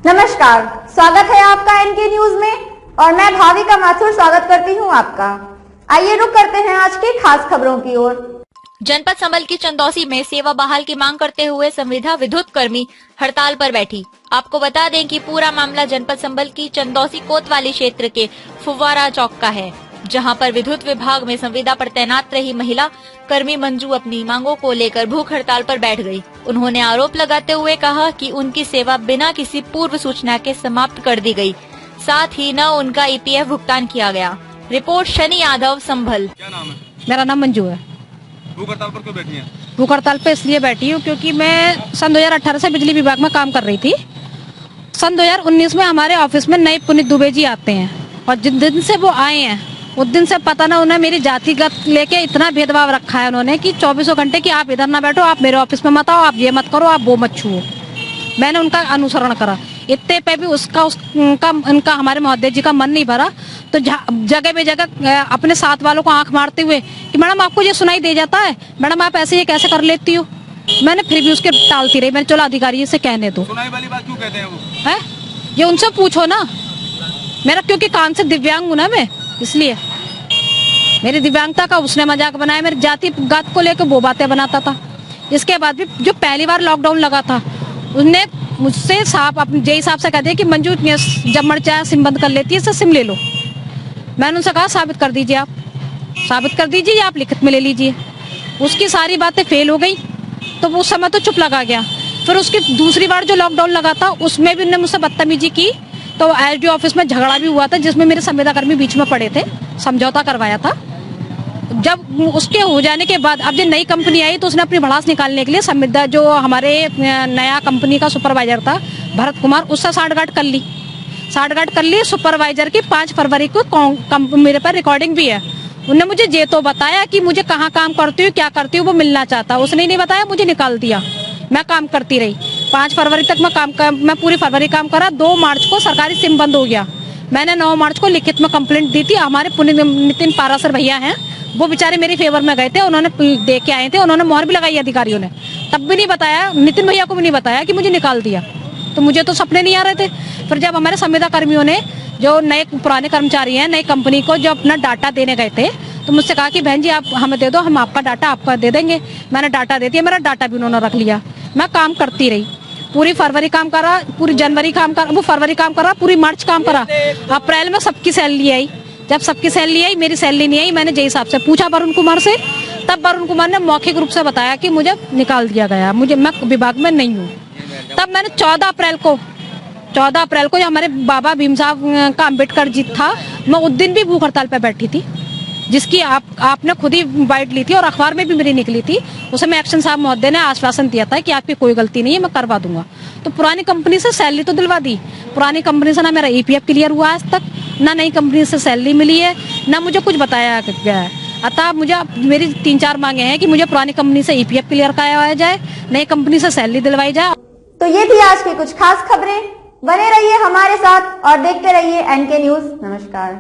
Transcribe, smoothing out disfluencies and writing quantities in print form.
नमस्कार, स्वागत है आपका एनके न्यूज में और मैं भाविका माथुर स्वागत करती हूं आपका। आइए रुक करते हैं आज की खास खबरों की ओर। जनपद संभल की चंदौसी में सेवा बहाल की मांग करते हुए संविदा विद्युत कर्मी हड़ताल पर बैठी। आपको बता दें कि पूरा मामला जनपद संभल की चंदौसी कोतवाली क्षेत्र के फुव्वारा चौक का है, जहां पर विद्युत विभाग में संविदा पर तैनात रही महिला कर्मी मंजू अपनी मांगों को लेकर भूख हड़ताल पर बैठ गई। उन्होंने आरोप लगाते हुए कहा कि उनकी सेवा बिना किसी पूर्व सूचना के समाप्त कर दी गई, साथ ही न उनका ईपीएफ भुगतान किया गया। रिपोर्ट शनि यादव, संभल। क्या नाम है? मेरा नाम मंजू है। भूख हड़ताल पर क्यों बैठी हैं? भूख हड़ताल पे इसलिए बैठी हूँ क्योंकि मैं सन 2018 से बिजली विभाग में काम कर रही थी। सन 2019 में हमारे ऑफिस में नए पुनीत दुबे जी आते हैं और जिन दिन से वो आए हैं उस दिन से पता ना उन्हें मेरी जातिगत लेके इतना भेदभाव रखा है उन्होंने कि 24 घंटे कि आप इधर ना बैठो, आप मेरे ऑफिस में मत आओ, आप ये मत करो, आप वो मत छुओ। मैंने उनका अनुसरण करा, इतने पे भी उनका हमारे महोदय जी का मन नहीं भरा, तो जगह पे जगह अपने साथ वालों को आंख मारते हुए कि मैडम आपको ये सुनाई दे जाता है, मैडम आप ऐसे ये कैसे कर लेती हो। मैंने फिर भी उसके टालती रही, मैंने चलो अधिकारी से कहने दो। सुनाई वाली बात क्यों कहते हैं वो? है ये उनसे पूछो ना, मेरा क्योंकि कान से दिव्यांग हूँ ना मैं, इसलिए मेरी दिव्यांगता का उसने मजाक बनाया, मेरी जाति गात को लेकर वो बातें बनाता था। इसके बाद भी जो पहली बार लॉकडाउन लगा था उसने मुझसे साहब अपने जेई साहब से कह दिया कि मंजू जब मर चाहे सिम बंद कर लेती है, इससे सिम ले लो। मैंने उनसे कहा साबित कर दीजिए, आप साबित कर दीजिए या आप लिखित में ले लीजिए। उसकी सारी बातें फेल हो गई तो उस समय तो चुप लगा गया। फिर उसकी दूसरी बार जो लॉकडाउन लगा था उसमें भी उन्होंने मुझसे बदतमीजी की, तो एसडीओ ऑफिस में झगड़ा भी हुआ था जिसमें मेरे संविदा कर्मी बीच में पड़े थे, समझौता करवाया था। जब उसके हो जाने के बाद अब जब नई कंपनी आई तो उसने अपनी भड़ास निकालने के लिए संविदा जो हमारे नया कंपनी का सुपरवाइजर था भरत कुमार, उससे साठगांठ कर ली। सुपरवाइजर की 5 फरवरी को मेरे पर रिकॉर्डिंग भी है। उन्होंने मुझे ये तो बताया कि मुझे कहाँ काम करती हूँ, क्या करती हूँ, वो मिलना चाहता। उसने नहीं बताया, मुझे निकाल दिया। मैं काम करती रही 5 फरवरी तक मैं पूरी फरवरी काम करा। 2 मार्च को सरकारी सिम बंद हो गया। मैंने 9 मार्च को लिखित में कंप्लेंट दी थी। हमारे पुणे नितिन पारासर भैया हैं, वो बेचारे मेरे फेवर में गए थे, उन्होंने दे के आए थे, उन्होंने मोहर भी लगाई अधिकारियों ने, तब भी नहीं बताया, नितिन भैया को भी नहीं बताया कि मुझे निकाल दिया। तो मुझे तो सपने नहीं आ रहे थे। फिर जब हमारे संविदा कर्मियों ने जो नए पुराने कर्मचारी हैं नई कंपनी को जो अपना डाटा देने गए थे तो मुझसे कहा कि बहन जी आप हमें दे दो, हम आपका डाटा आपका दे देंगे। मैंने डाटा दे दिया, मेरा डाटा भी उन्होंने रख लिया। मैं काम करती रही, पूरी फरवरी काम करा, पूरी जनवरी काम करा, वो फरवरी काम करा, पूरी मार्च काम करा। अप्रैल में सबकी सैलरी आई। जब सबकी सैलरी आई, मेरी सैलरी नहीं आई। मैंने जेई साहब से पूछा वरुण कुमार से, तब वरुण कुमार ने मौखिक रूप से बताया कि मुझे निकाल दिया गया, मैं विभाग में नहीं हूँ। तब मैंने 14 अप्रैल को हमारे बाबा भीम साहब का अम्बेडकर जी था, मैं उस दिन भी भूख हड़ताल पे बैठी थी, जिसकी आपने खुद ही बाइट ली थी और अखबार में भी मेरी निकली थी। उसे मैं एक्शन साहब महोदय ने आश्वासन दिया था कि आपकी कोई गलती नहीं है, मैं करवा दूंगा। तो पुरानी कंपनी से सैलरी तो दिलवा दी, पुरानी कंपनी से ना मेरा ईपीएफ क्लियर हुआ आज तक, ना नई कंपनी से सैलरी मिली है, ना मुझे कुछ बताया गया है। अतः मुझे मेरी 3-4 मांगे हैं कि मुझे पुरानी कंपनी से ईपीएफ क्लियर कराया जाए, नई कंपनी से सैलरी दिलवाई जाए। तो ये थी आज की कुछ खास खबरें। बने रहिए हमारे साथ और देखते रहिए एनके न्यूज। नमस्कार।